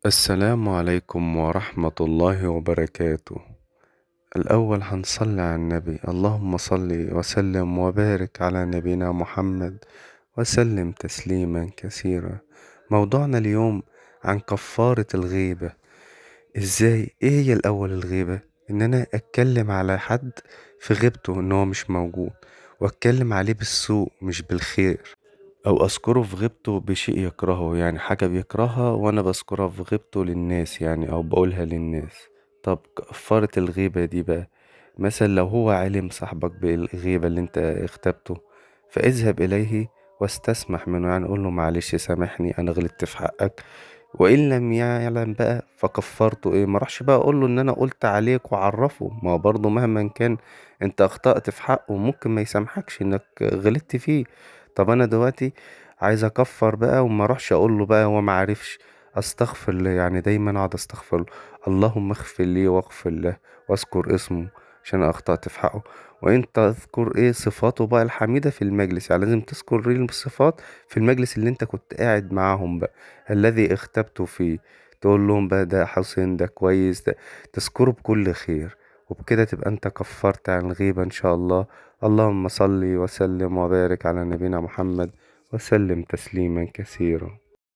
السلام عليكم ورحمة الله وبركاته. الأول هنصلي على النبي، اللهم صل وسلم وبارك على نبينا محمد وسلم تسليما كثيرا. موضوعنا اليوم عن كفارة الغيبة. ازاي؟ ايه هي الأول الغيبة؟ ان انا اتكلم على حد في غيبته ان هو مش موجود، واتكلم عليه بالسوء مش بالخير، او اذكره في غيبته بشيء يكرهه، يعني حاجة بيكرهها وانا بذكرها في غيبته للناس، يعني او بقولها للناس. طب كفارة الغيبة دي بقى، مثلا لو هو علم صاحبك بالغيبة اللي انت اغتبته، فاذهب اليه واستسمح منه، يعني قول له معلش سامحني انا غلطت في حقك. وان لم يعلم بقى فكفرته ايه، ما راحش بقى اقول له ان انا قلت عليك وعرفه، ما هو برضه مهما كان انت اخطأت في حقه ممكن ما يسامحكش انك غلطت فيه. طب انا دلوقتي عايز اكفر بقى وما اروحش اقول له بقى هو ما عارفش، استغفر له، يعني دايما اقعد استغفر له، اللهم اغفر لي واغفر له واذكر اسمه عشان اخطأت في حقه. وانت تذكر ايه صفاته بقى الحميدة في المجلس، يعني لازم تذكر ايه الصفات في المجلس اللي انت كنت قاعد معاهم بقى، الذي اختبته فيه، تقول لهم بقى ده حسين ده كويس ده، تذكره بكل خير. وبكده تبقى انت كفرت عن الغيبة ان شاء الله. اللهم صل وسلم وبارك على نبينا محمد وسلم تسليما كثيرا.